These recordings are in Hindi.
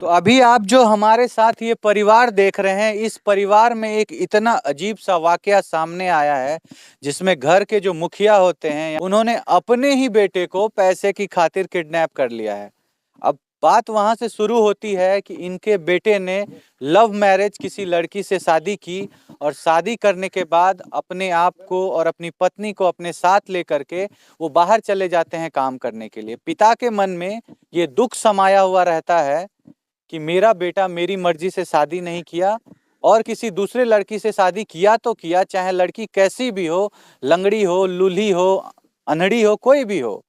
तो अभी आप जो हमारे साथ ये परिवार देख रहे हैं, इस परिवार में एक इतना अजीब सा वाकया सामने आया है, जिसमें घर के जो मुखिया होते हैं उन्होंने अपने ही बेटे को पैसे की खातिर किडनैप कर लिया है। अब बात वहां से शुरू होती है कि इनके बेटे ने लव मैरिज किसी लड़की से शादी की और शादी करने के बाद अपने आप को और अपनी पत्नी को अपने साथ लेकर के वो बाहर चले जाते हैं काम करने के लिए। पिता के मन में ये दुख समाया हुआ रहता है कि मेरा बेटा मेरी मर्जी से शादी नहीं किया और किसी दूसरे लड़की से शादी किया तो किया, चाहे लड़की कैसी भी हो, लंगड़ी हो, लूली हो, अनहड़ी हो, कोई भी हो,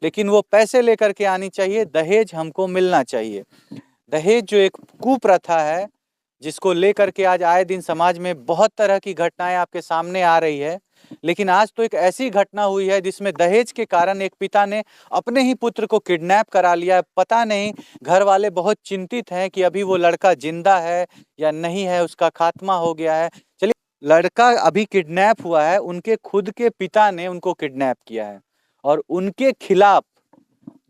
लेकिन वो पैसे लेकर के आनी चाहिए। दहेज हमको मिलना चाहिए। दहेज जो एक कुप्रथा है, जिसको लेकर के आज आए दिन समाज में बहुत तरह की घटनाएं आपके सामने आ रही है, लेकिन आज तो एक ऐसी घटना हुई है जिसमें दहेज के कारण एक पिता ने अपने ही पुत्र को किडनैप करा लिया है। पता नहीं, घर वाले बहुत चिंतित हैं कि अभी वो लड़का जिंदा है या नहीं है, उसका खात्मा हो गया है। चलिए, लड़का अभी किडनैप हुआ है, उनके खुद के पिता ने उनको किडनैप किया है और उनके खिलाफ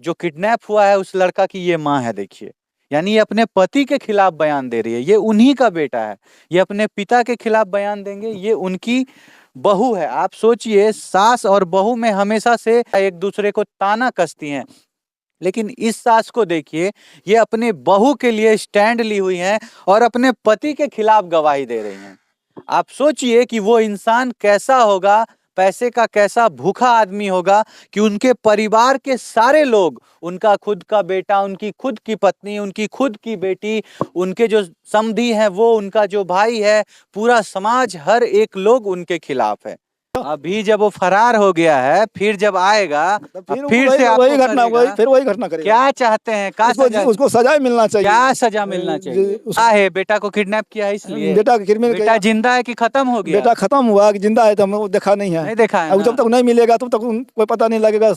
जो किडनैप हुआ है उस लड़का की ये माँ है। देखिए, यानी ये अपने पति के खिलाफ बयान दे रही है। ये उन्हीं का बेटा है, ये अपने पिता के खिलाफ बयान देंगे। ये उनकी बहू है। आप सोचिए, सास और बहू में हमेशा से एक दूसरे को ताना कसती हैं, लेकिन इस सास को देखिए, ये अपने बहू के लिए स्टैंड ली हुई हैं और अपने पति के खिलाफ गवाही दे रही हैं। आप सोचिए कि वो इंसान कैसा होगा, पैसे का कैसा भूखा आदमी होगा कि उनके परिवार के सारे लोग, उनका खुद का बेटा, उनकी खुद की पत्नी, उनकी खुद की बेटी, उनके जो समधी हैं वो, उनका जो भाई है, पूरा समाज, हर एक लोग उनके खिलाफ है। अभी जब वो फरार हो गया है, फिर जब आएगा फिर से वही घटना करेगा। क्या चाहते हैं? उसको सजा मिलना चाहिए। क्या सजा मिलना चाहिए? क्या है, बेटा को किडनैप किया है इसलिए? बेटा जिंदा है कि खत्म हो गया? बेटा खत्म हुआ कि जिंदा है तो हम देखा नहीं है। नहीं देखा है जब तक नहीं मिलेगा तब तक कोई पता नहीं लगेगा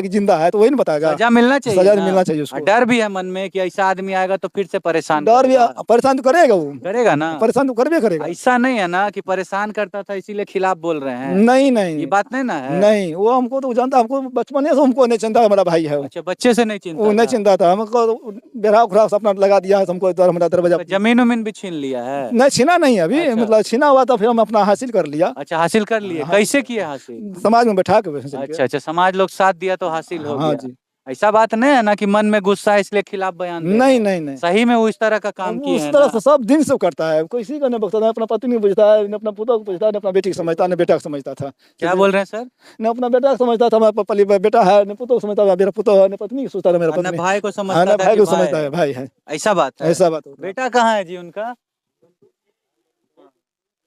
कि जिंदा है, तो वही नहीं बताएगा। सजा मिलना चाहिए। सजा मिलना चाहिए उसको। डर भी है मन में कि ऐसा आदमी आएगा तो फिर से परेशान डर भी, परेशान तो करेगा, वो करेगा ना, परेशान तो करबे करेगा। ऐसा नहीं है ना कि परेशान करता था इसीलिए खिलाफ बोल रहे हैं? नहीं, ये बात नहीं ना है। नहीं, वो हमको तो जानता, हमको बचपन से हमको नहीं चिंता, हमारा भाई है। अच्छा, बच्चे से नहीं चिंता? वो नहीं चिंता था हमको, बेरा खुराक अपना लगा दिया है हमको, हमारा दरवाजा। जमीन उमीन भी छीन लिया है? नहीं, छीना नहीं अभी। अच्छा। मतलब छीना हुआ था, फिर हम अपना हासिल कर लिया। अच्छा, हासिल कर लिए। कैसे किए हासिल? समाज में बैठा के। अच्छा, समाज लोग साथ दिया तो हासिल हो हाँ गया। जी। ऐसा बात नहीं है ना कि मन में गुस्सा है इसलिए खिलाफ बयान दे रहे हैं? नहीं, सही में वो इस तरह का काम किए उस हैं तरह ना? से सब दिन से करता है। किसी का नहीं बचता, अपना पत्नी बुझता है, न अपना पुत्र को बुझता है, न अपना बेटी को समझता है, न बेटा को समझता था। क्या बोल रहे हैं सर? न अपना बेटा को समझता था, मेरा बेटा है, न पुत्र को समझता था, मेरा पुत्र है, न पत्नी को सोचता था, मेरा पत्नी। भाई को समझता था, भाई को समझता है, भाई है। ऐसा बात है? ऐसा बात। बेटा कहाँ है जी उनका?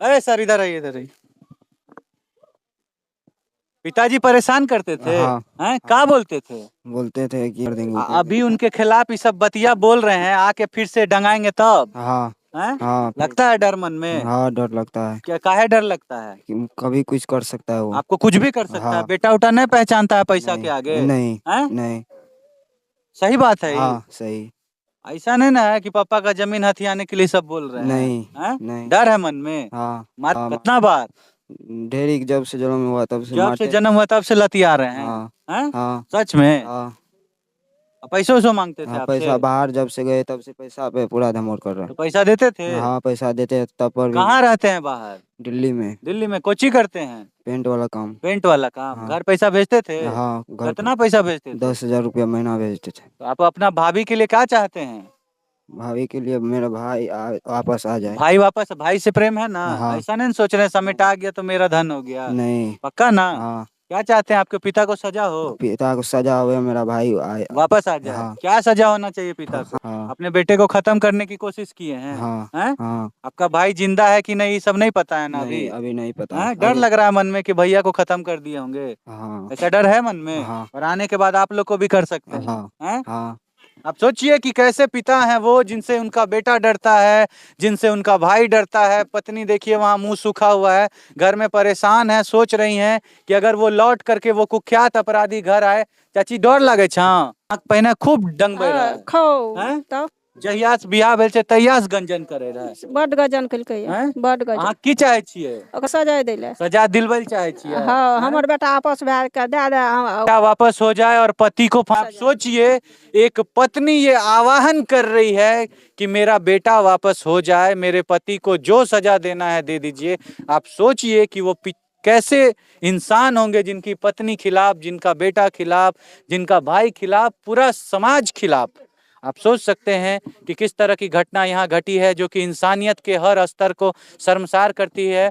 अरे सर, इधर आइए, इधर आइए। पिताजी परेशान करते थे? हैं? क्या बोलते थे? बोलते थे कि कर देंगे। अभी उनके खिलाफ ये सब बतिया बोल रहे हैं, आके फिर से डंगाएंगे तब? हाँ, लगता है डर मन में? हाँ, डर लगता है। क्या, काहे डर लगता है? कि कभी कुछ कर सकता है वो। आपको कुछ भी कर सकता है? हाँ। बेटा उटा नहीं पहचानता है पैसा के आगे? नहीं। सही बात है? हाँ, सही। ऐसा नहीं ना है कि पापा का जमीन हथियाने के लिए सब बोल रहे हैं? नहीं। डर है मन में? हाँ। मार कितना बार? ढेरी, जब से जन्म हुआ तब से। जब से जन्म हुआ तब से लतिया रहे हैं? हाँ। हाँ। सच में? हाँ। पैसों से मांगते थे आपसे? पैसा बाहर जब से गए तब से पैसा पे पूरा धमोर कर रहे हैं। तो पैसा देते थे? हाँ, पैसा देते तब पर भी। कहाँ रहते हैं बाहर? दिल्ली में। दिल्ली में कोची करते हैं? पेंट वाला काम। पेंट वाला काम। हाँ। घर पैसा भेजते थे? हाँ, कितना पैसा भेजते थे? 10,000 रुपया महीना भेजते थे। तो आप अपना भाभी के लिए क्या चाहते हैं? भाभी के लिए मेरा भाई वापस आ जाए। भाई वापस? भाई से प्रेम है ना? हाँ। ऐसा नहीं सोच रहे समेटा गया तो मेरा धन हो गया? नहीं। पक्का ना? हाँ। क्या चाहते हैं? आपके पिता को सजा हो? पिता को सजा हुए, मेरा भाई आए, वापस आ जाए? हाँ। क्या सजा होना चाहिए पिता को? हाँ। अपने बेटे को खत्म करने की कोशिश किए हैं? हाँ। हैं? हाँ। आपका भाई जिंदा है कि नहीं, ये सब नहीं पता है ना? अभी नहीं पता। हैं? डर लग रहा है मन में कि भैया को खत्म कर दिए होंगे? हाँ। ऐसा डर है मन में? हाँ। और आने के बाद आप लोग को भी कर सकते हैं? हाँ। हैं? हाँ। आप सोचिए कि कैसे पिता हैं वो, जिनसे उनका बेटा डरता है, जिनसे उनका भाई डरता है। पत्नी देखिए वहाँ मुंह सूखा हुआ है, घर में परेशान है, सोच रही हैं कि अगर वो लौट करके वो कुख्यात अपराधी घर आए, चाची डर लगे छा पहने खूब डंग खो हैं? तब जहियास बियाह भेल छै तहियास गंजन करे रहे बड गजन केलकै हैं? बड गजन। अहाँ की चाहे छियै? ओकर सजा दै ले। सजा दिलबै ले चाहे छियै? हाँ हैं? हमर बेटा आपस भए के दे दे क्या वापस हो जाए और पति को आप सोचिए, एक पत्नी ये आवाहन कर रही है कि मेरा बेटा वापस हो जाए, मेरे पति को जो सजा देना है दे दीजिए। आप सोचिए कि वो कैसे इंसान होंगे जिनकी पत्नी खिलाफ, जिनका बेटा खिलाफ, जिनका भाई खिलाफ, पूरा समाज खिलाफ। आप सोच सकते हैं कि किस तरह की घटना यहाँ घटी है जो कि इंसानियत के हर स्तर को शर्मसार करती है।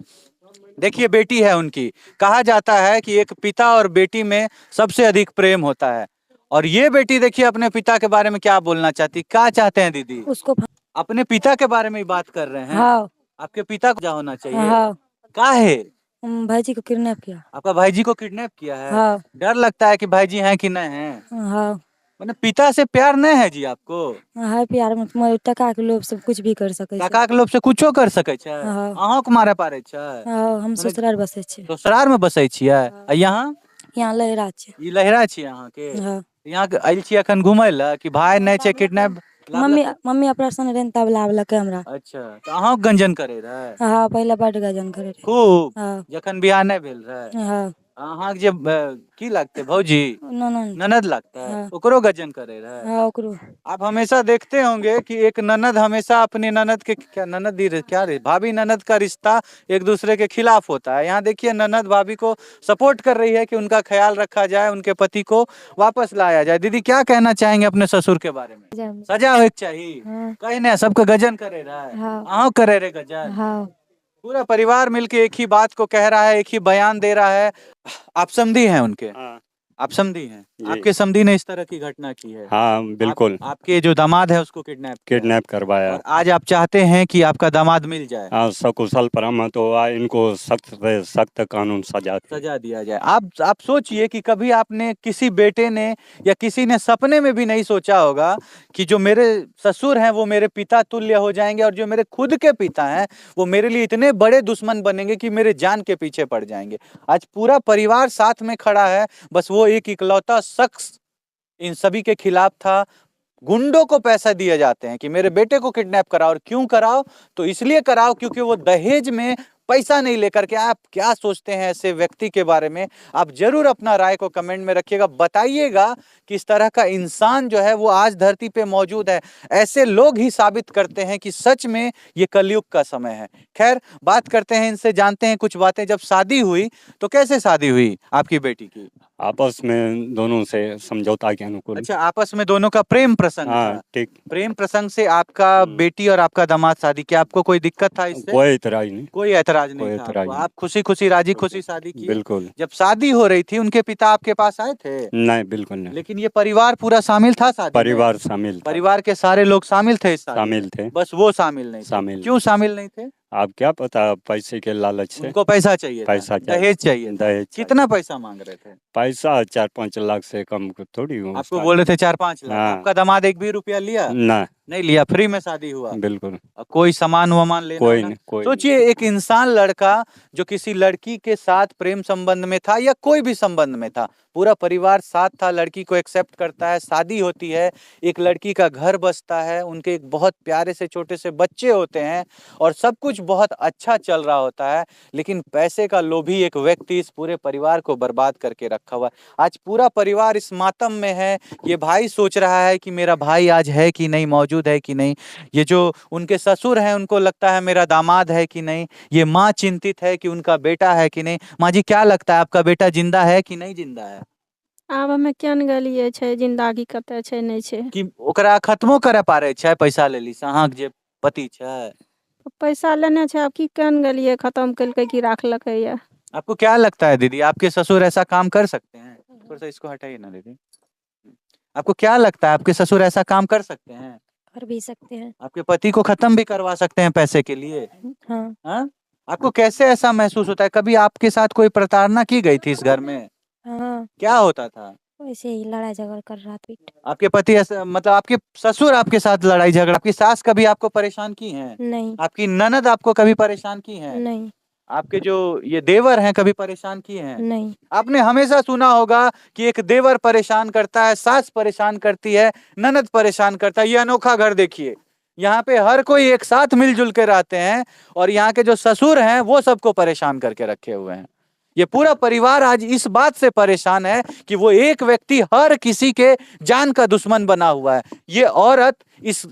देखिए बेटी है उनकी, कहा जाता है कि एक पिता और बेटी में सबसे अधिक प्रेम होता है, और ये बेटी देखिए अपने पिता के बारे में क्या बोलना चाहती, क्या चाहते हैं दीदी? उसको अपने पिता के बारे में ही बात कर रहे हैं। हाँ आपके पिता को क्या होना चाहिए? हाँ का है? भाईजी को किडनैप किया। आपका भाईजी को किडनैप किया है? हाँ डर लगता है कि भाईजी हैं कि नहीं हैं? हाँ मतलब पिता से प्यार नहीं है जी आपको? हाँ प्यार में तुम्हारे टका के लोभ सब कुछ भी कर सके छै। काका के लोभ से कुछो कर सके छै? हाँ। अहाँ को मारे पारे छै? हाँ हम ससुराल बसे छियै। ससुराल में बसे छियै? आ यहाँ यहाँ लहरा छै। ई लहरा छियै अहाँ के? हाँ यहाँ आयल छी अखन घुमय ला कि भाई नहीं छै किडनैप? मम्मी ऑपरेशन रहन तब लावलकै हमरा। अच्छा, तो अहाँ गंजन करे रहे? हाँ पहले बड गजन करे रहे। खूब? हाँ जखन बियाह नहीं भेल रहे? हाँ अहाँ जे की लगते भौजी? ननद। ननद लगता है? हाँ। ओकरो गजन करे रहे? हाँ ओकरो। आप हमेशा देखते होंगे कि एक ननद हमेशा अपनी ननद के क्या ननद क्या रे भाभी ननद का रिश्ता एक दूसरे के खिलाफ होता है। यहाँ देखिए ननद भाभी को सपोर्ट कर रही है कि उनका ख्याल रखा जाए, उनके पति को वापस लाया जाए। दीदी क्या कहना चाहेंगे अपने ससुर के बारे में? सजा हो चाहिए? हाँ। कहीं नहीं, सबको गजन करे रहा है। हाँ। अहाँ करे रे गजन? हाँ पूरा परिवार मिलके एक ही बात को कह रहा है, एक ही बयान दे रहा है। आप समधी हैं उनके? हाँ आप समधी हैं? जी। आपके समधी ने इस तरह की घटना की है? हाँ बिल्कुल। आपके जो दामाद है उसको किडनैप किडनैप करवाया। और आज आप चाहते हैं कि आपका दामाद मिल जाए, हाँ सकुशल बरामद हुआ, इनको सख्त से सख्त कानून सजा सजा दिया जाए। आप सोचिए कि कभी आपने किसी बेटे ने या किसी ने सपने में भी नहीं सोचा होगा कि जो मेरे ससुर हैं वो मेरे पिता तुल्य हो जाएंगे, और जो मेरे खुद के पिता हैं वो मेरे लिए इतने बड़े दुश्मन बनेंगे कि मेरे जान के पीछे पड़ जाएंगे। आज पूरा परिवार साथ में खड़ा है, बस वो एक इकलौता शख्स इन सभी के खिलाफ था। गुंडों को पैसा दिए जाते हैं कि मेरे बेटे को किडनैप कराओ, और क्यों कराओ? तो इसलिए कराओ क्योंकि वो दहेज में पैसा नहीं लेकर के। आप क्या सोचते हैं ऐसे व्यक्ति के बारे में? आप जरूर अपना राय को कमेंट में रखिएगा, बताइएगा कि इस तरह का इंसान जो है वो आज धरती पे मौजूद है। ऐसे लोग ही साबित करते हैं कि सच में ये कलयुग का समय है। खैर बात करते हैं इनसे, जानते हैं कुछ बातें। जब शादी हुई तो कैसे शादी हुई आपकी बेटी की? आपस में दोनों से समझौता के अनुकूल। अच्छा, आपस में दोनों का प्रेम प्रसंग हाँ था। ठीक। प्रेम प्रसंग से आपका बेटी और आपका दामाद शादी किया। आपको कोई दिक्कत था इससे? कोई इतराज नहीं। कोई ऐतराज नहीं कोई था ऐतराज आपको? नहीं। आप खुशी खुशी राजी खुशी शादी की? बिल्कुल। जब शादी हो रही थी उनके पिता आपके पास आए थे? नहीं बिल्कुल नहीं। लेकिन ये परिवार पूरा शामिल था शादी में? परिवार शामिल था। परिवार के सारे लोग शामिल थे इस शादी में? शामिल थे। बस वो शामिल नहीं थे? शामिल। क्यों शामिल नहीं थे? आप क्या पता, पैसे के लालच से। उनको पैसा चाहिए था? पैसा चाहिए। दहेज चाहिए था? दहेज कितना पैसा मांग रहे थे? पैसा 4-5 लाख से कम थोड़ी हो। आपको बोल रहे थे 4-5 लाख? हाँ। आपका दामाद एक भी रुपया लिया? नहीं लिया, फ्री में शादी हुआ? बिल्कुल। कोई सामान वामान लेना कोई ना? नहीं, कोई सोचिए एक इंसान लड़का जो किसी लड़की के साथ प्रेम संबंध में था या कोई भी संबंध में था, पूरा परिवार साथ था, लड़की को एक्सेप्ट करता है, शादी होती है, एक लड़की का घर बसता है, उनके एक बहुत प्यारे से छोटे से बच्चे होते हैं और सब कुछ बहुत अच्छा चल रहा होता है। लेकिन पैसे का लोभी एक व्यक्ति इस पूरे परिवार को बर्बाद करके रखा हुआ है। आज पूरा परिवार इस मातम में है। ये भाई सोच रहा है कि मेरा भाई आज है कि नहीं, मौजूद है कि नहीं। ये जो उनके ससुर हैं उनको लगता है मेरा दामाद है कि नहीं। ये माँ चिंतित है कि उनका बेटा है कि नहीं। माँ जी क्या लगता है आपका बेटा जिंदा है कि नहीं जिंदा है? आब हमें केन गेलिए छै जिंदगी कते छै नहीं छै कि ओकरा खत्मो करे पारे छै पैसा लेली से? अहाँक जे पति छै पैसा लेने छै, आब की केन गेलिए खत्म केलकै कि राखलकै या? आपको क्या लगता है दीदी, आपके ससुर ऐसा काम कर सकते हैं? थोड़ा सा इसको हटाइए ना दीदी। आपको क्या लगता है आपके ससुर ऐसा काम कर सकते हैं? कर भी सकते हैं। आपके पति को खत्म भी करवा सकते हैं पैसे के लिए? हाँ। हाँ? आपको कैसे ऐसा महसूस होता है? कभी आपके साथ कोई प्रताड़ना की गई थी इस घर में? हाँ क्या होता था? वैसे ही लड़ाई झगड़ा कर रहा था। आपके पति ऐसा मतलब आपके ससुर आपके साथ लड़ाई झगड़ा? आपकी सास कभी आपको परेशान की हैं? नहीं आपकी ननद आपको कभी परेशान की हैं? नहीं। आपके जो ये देवर हैं कभी परेशान किए हैं? नहीं। आपने हमेशा सुना होगा कि एक देवर परेशान करता है, सास परेशान करती है, ननद परेशान करता है। ये अनोखा घर देखिए, यहाँ पे हर कोई एक साथ मिलजुल के रहते हैं और यहाँ के जो ससुर हैं वो सबको परेशान करके रखे हुए हैं। ये पूरा परिवार आज इस बात से परेशान है कि वो एक व्यक्ति हर किसी के जान का दुश्मन बना हुआ है। ये औरत इस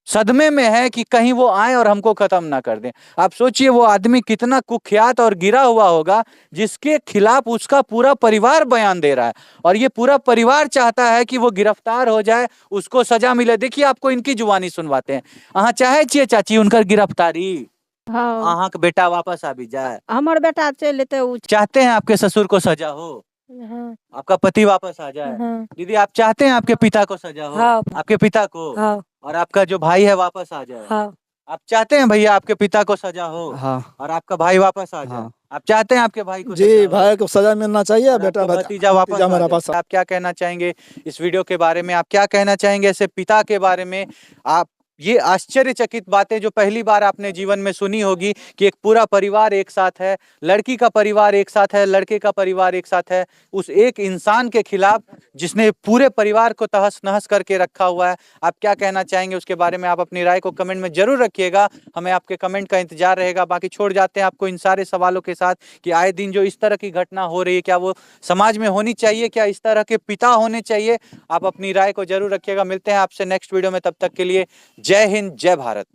सदमे में है कि कहीं वो आए और हमको खत्म ना कर दें। आप सोचिए वो आदमी कितना कुख्यात और गिरा हुआ होगा जिसके खिलाफ उसका पूरा परिवार बयान दे रहा है और ये पूरा परिवार चाहता है कि वो गिरफ्तार हो जाए, उसको सजा मिले। देखिए आपको इनकी जुबानी सुनवाते हैं। अहाँ चाहे छिए चाची उनकर गिरफ्तारी, हाँ अहाँ के बेटा वापस आ भी जाए? हमर बेटा चल लेते उ चाहते हैं आपके ससुर को सजा हो, हाँ। आपका पति वापस आ जाए? हाँ। दीदी आप चाहते हैं आपके पिता को सजा हो? हाँ। आपके पिता को हाँ। और आपका जो भाई है वापस आ जाए? हाँ। आप चाहते हैं भैया आपके पिता को सजा हो हाँ और आपका भाई वापस आ जाए? हाँ। आप चाहते हैं आपके भाई को जी सजा हो? भाई को सजा मिलना चाहिए, और बेटा आपका भतीजा वापस भतीजा आ मेरा जाए? पास। आप क्या कहना चाहेंगे इस वीडियो के बारे में? आप क्या कहना चाहेंगे ऐसे पिता के बारे में? आप ये आश्चर्यचकित बातें जो पहली बार आपने जीवन में सुनी होगी कि एक पूरा परिवार एक साथ है, लड़की का परिवार एक साथ है, लड़के का परिवार एक साथ है, उस एक इंसान के खिलाफ जिसने पूरे परिवार को तहस नहस करके रखा हुआ है। आप क्या कहना चाहेंगे उसके बारे में? आप अपनी राय को कमेंट में जरूर रखिएगा, हमें आपके कमेंट का इंतजार रहेगा। बाकी छोड़ जाते हैं आपको इन सारे सवालों के साथ कि आए दिन जो इस तरह की घटना हो रही है, क्या वो समाज में होनी चाहिए? क्या इस तरह के पिता होने चाहिए? आप अपनी राय को जरूर रखिएगा। मिलते हैं आपसे नेक्स्ट वीडियो में, तब तक के लिए जय हिंद, जय भारत।